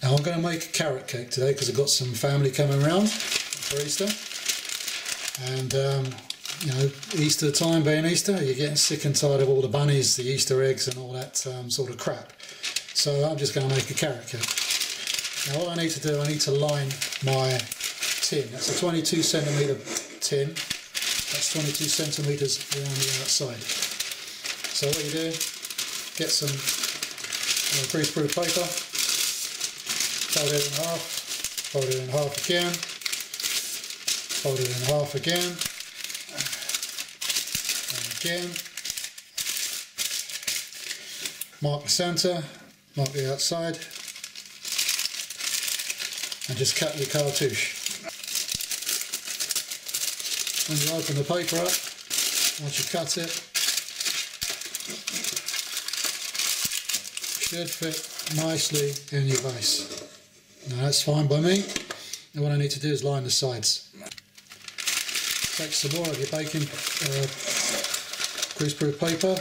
Now I'm going to make a carrot cake today because I've got some family coming around for Easter, and you know, Easter time being Easter, you're getting sick and tired of all the bunnies, the Easter eggs and all that sort of crap. So I'm just going to make a carrot cake. Now what I need to do, I need to line my tin. That's a 22 centimetre tin. That's 22 centimetres around the outside. So what you do, get some greaseproof paper, fold it in half, fold it in half again, fold it in half again, and again. Mark the centre, mark the outside, and just cut your cartouche. When you open the paper up, once you cut it, should fit nicely in your base. Now that's fine by me. And what I need to do is line the sides. Take some more of your baking greaseproof paper,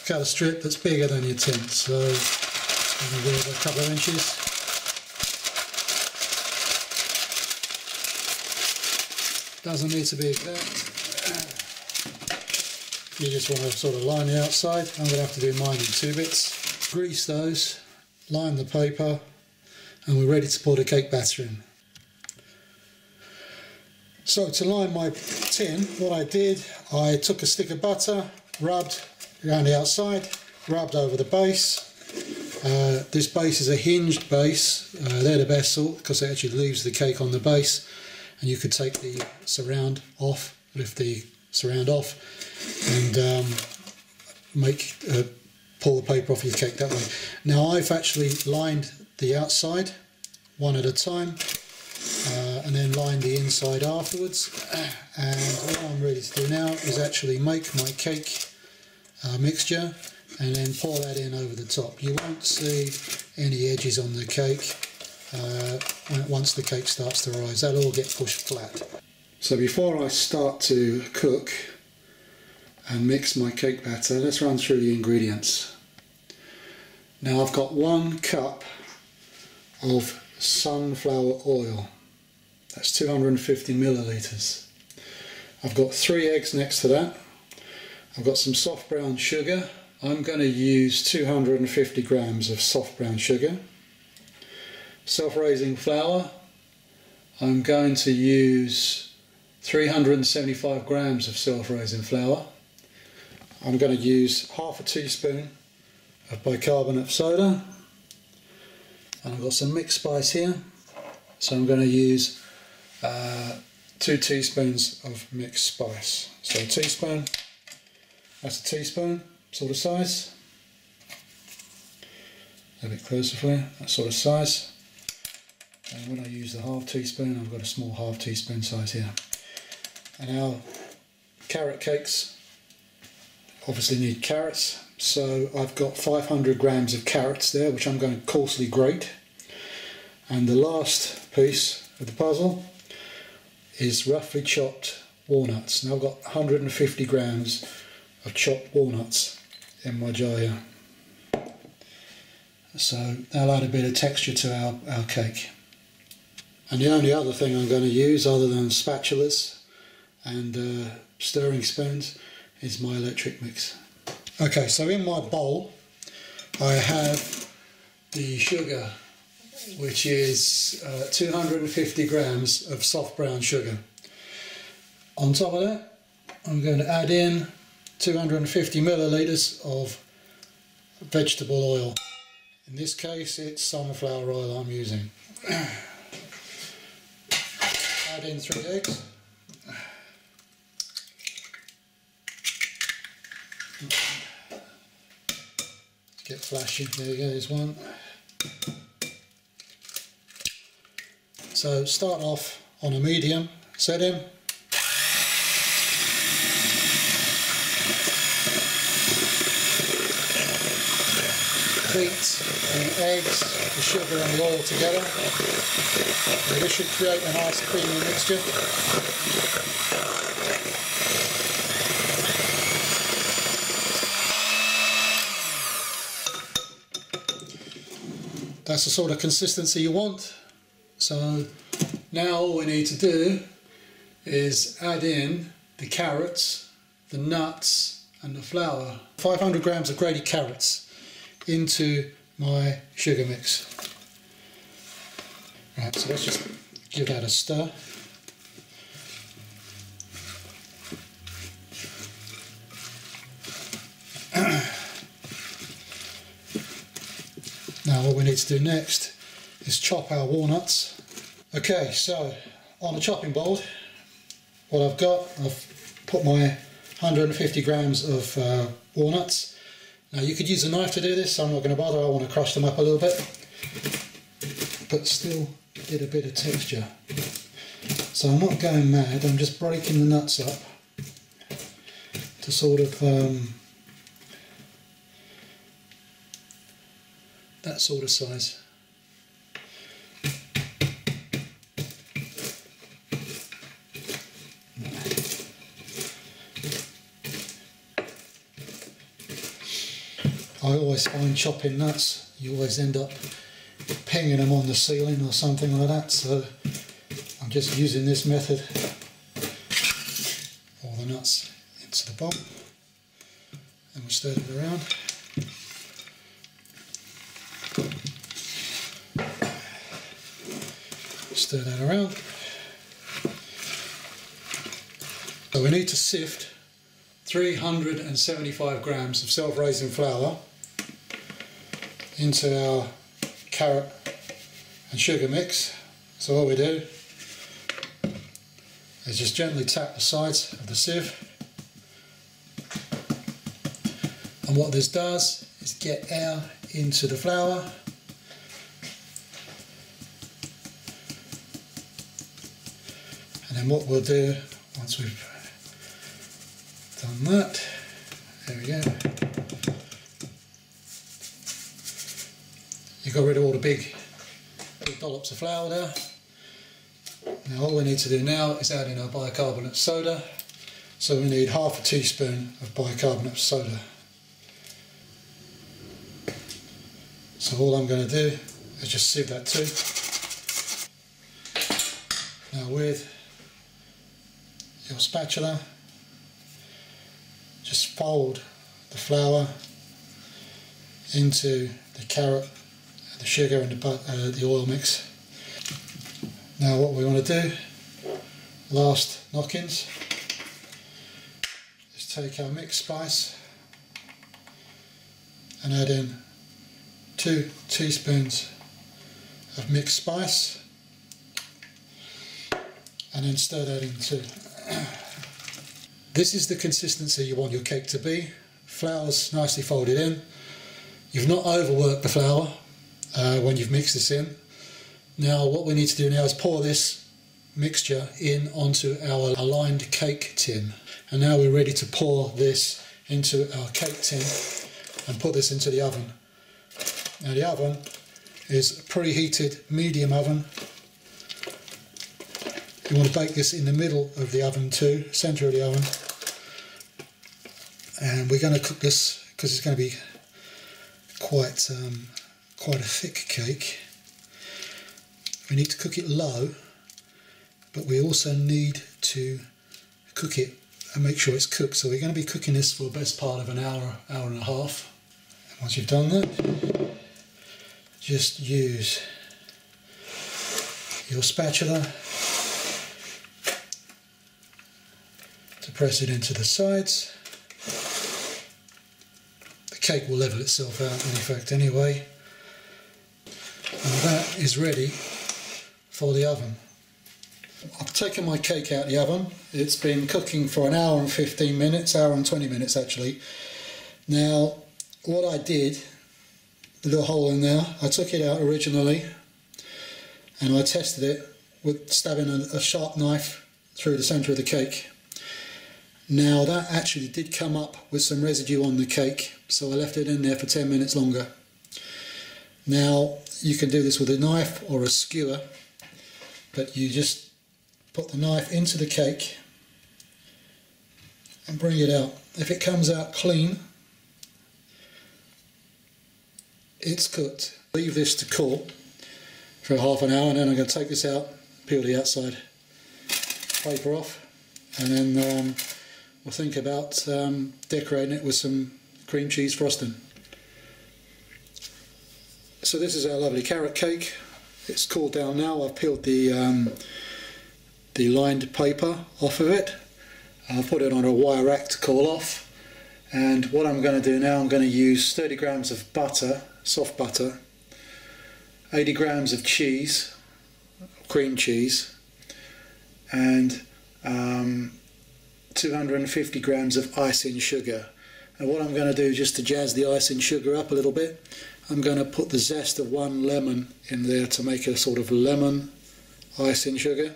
cut a strip that's bigger than your tin, so I'm going to give it a couple of inches. Doesn't need to be exact. You just want to sort of line the outside. I'm going to have to do mine in 2 bits. Grease those, line the paper, and we're ready to pour the cake batter in. So to line my tin, what I did, I took a stick of butter, rubbed around the outside, rubbed over the base. This base is a hinged base. They're the best sort because it actually leaves the cake on the base. And you could take the surround off, lift the surround off, and pull the paper off your cake that way. Now I've actually lined the outside one at a time, and then lined the inside afterwards. And what I'm ready to do now is actually make my cake mixture and then pour that in over the top. You won't see any edges on the cake. Once the cake starts to rise, that'll all get pushed flat. So before I start to cook and mix my cake batter, let's run through the ingredients. Now I've got 1 cup of sunflower oil. That's 250 millilitres. I've got 3 eggs next to that. I've got some soft brown sugar. I'm going to use 250 grams of soft brown sugar. Self-raising flour, I'm going to use 375 grams of self-raising flour. I'm going to use half a teaspoon of bicarbonate of soda, and I've got some mixed spice here, so I'm going to use 2 teaspoons of mixed spice. So a teaspoon, that's a teaspoon sort of size, a bit closer for you, that sort of size. And when I use the half teaspoon, I've got a small half teaspoon size here. And our carrot cakes obviously need carrots, so I've got 500 grams of carrots there, which I'm going to coarsely grate. And the last piece of the puzzle is roughly chopped walnuts. Now I've got 150 grams of chopped walnuts in my jar here. So that'll add a bit of texture to our cake. And the only other thing I'm going to use, other than spatulas and stirring spoons, is my electric mix. Okay, so in my bowl I have the sugar, which is 250 grams of soft brown sugar. On top of that, I'm going to add in 250 millilitres of vegetable oil. In this case, it's sunflower oil I'm using. Add in 3 eggs. Get flashing, there you go, there's 1. So start off on a medium setting. Beat the eggs, the sugar and the oil together. And this should create a nice creamy mixture. That's the sort of consistency you want. So now all we need to do is add in the carrots, the nuts and the flour. 500 grams of grated carrots into my sugar mix. Right, so let's just give that a stir. Now what we need to do next is chop our walnuts. Okay, so on a chopping board, what I've got, I've put my 150 grams of walnuts. Now you could use a knife to do this, so I'm not going to bother. I want to crush them up a little bit, but still get a bit of texture. So I'm not going mad, I'm just breaking the nuts up to sort of that sort of size. I always find chopping nuts, you always end up pinging them on the ceiling or something like that, so I'm just using this method. All the nuts into the bowl, and we'll stir it around. Stir that around. So we need to sift 375 grams of self-raising flour into our carrot and sugar mix. So what we do is just gently tap the sides of the sieve, and what this does is get air into the flour. And then what we'll do, once we've done that, there we go, you got rid of all the big dollops of flour there. Now all we need to do now is add in our bicarbonate of soda. So we need half a teaspoon of bicarbonate of soda. So all I'm going to do is just sieve that too. Now with your spatula, just fold the flour into the carrot, the sugar and the oil mix. Now what we want to do, last knock-ins, is take our mixed spice and add in 2 teaspoons of mixed spice, and then stir that in too. This is the consistency you want your cake to be. Flour's nicely folded in. You've not overworked the flour when you've mixed this in. Now what we need to do now is pour this mixture in onto our aligned cake tin. And now we're ready to pour this into our cake tin and put this into the oven. Now the oven is a preheated medium oven. You want to bake this in the middle of the oven too, centre of the oven. And we're going to cook this because it's going to be quite a thick cake. We need to cook it low, but we also need to cook it and make sure it's cooked. So we're going to be cooking this for the best part of an hour, hour and a half. And once you've done that, just use your spatula to press it into the sides. The cake will level itself out in effect anyway. And that is ready for the oven. I've taken my cake out of the oven. It's been cooking for an hour and 15 minutes, hour and 20 minutes actually. Now what I did, the little hole in there, I took it out originally and I tested it with stabbing a sharp knife through the centre of the cake. Now that actually did come up with some residue on the cake, so I left it in there for 10 minutes longer. Now you can do this with a knife or a skewer, but you just put the knife into the cake and bring it out. If it comes out clean, it's cooked. Leave this to cool for half an hour, and then I'm going to take this out, peel the outside paper off, and then we'll think about decorating it with some cream cheese frosting. So this is our lovely carrot cake. It's cooled down now. I've peeled the lined paper off of it. I've put it on a wire rack to cool off. And what I'm going to do now, I'm going to use 30 grams of butter, soft butter, 80 grams of cheese, cream cheese, and 250 grams of icing sugar. And what I'm going to do, just to jazz the icing sugar up a little bit, I'm going to put the zest of one lemon in there to make a sort of lemon icing sugar.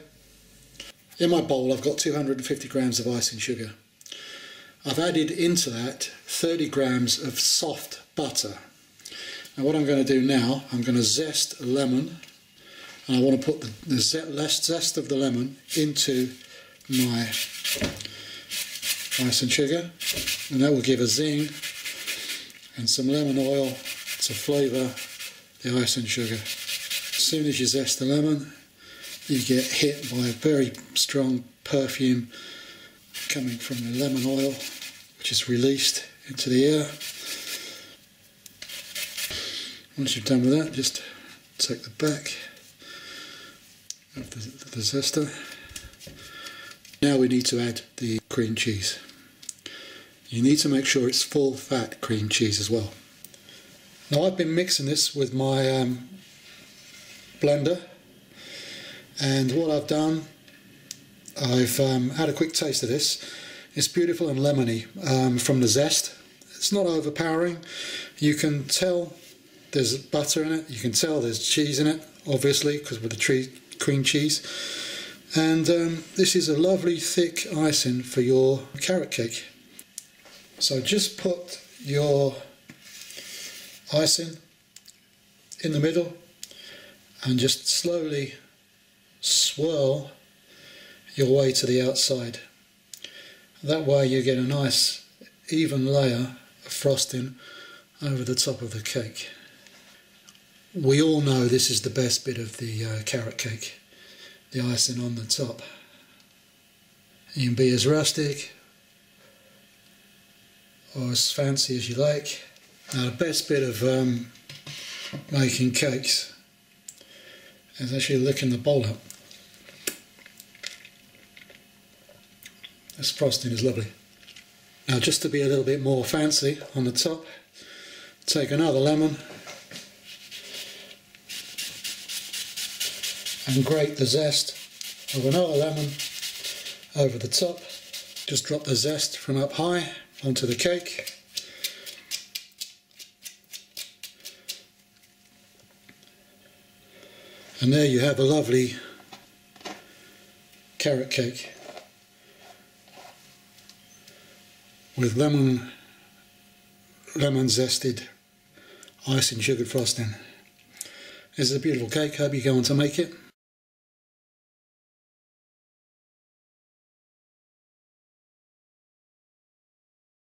In my bowl I've got 250 grams of icing sugar. I've added into that 30 grams of soft butter. Now what I'm going to do now, I'm going to zest a lemon, and I want to put the zest of the lemon into my icing sugar, and that will give a zing and some lemon oil to flavour the icing sugar. As soon as you zest the lemon, you get hit by a very strong perfume coming from the lemon oil, which is released into the air. Once you're done with that, just take the back of the zester. Now we need to add the cream cheese. You need to make sure it's full fat cream cheese as well. Now I've been mixing this with my blender, and what I've done, I've had a quick taste of this. It's beautiful and lemony from the zest. It's not overpowering. You can tell there's butter in it, you can tell there's cheese in it, obviously, because with the cream cheese. And this is a lovely thick icing for your carrot cake. So just put your icing in the middle and just slowly swirl your way to the outside. That way you get a nice even layer of frosting over the top of the cake. We all know this is the best bit of the carrot cake, the icing on the top. You can be as rustic or as fancy as you like. Now the best bit of making cakes is actually licking the bowl up. This frosting is lovely. Now just to be a little bit more fancy on the top, take another lemon and grate the zest of another lemon over the top. Just drop the zest from up high onto the cake. And there you have a lovely carrot cake with lemon zested icing sugared frosting. This is a beautiful cake. Hope you go on to make it.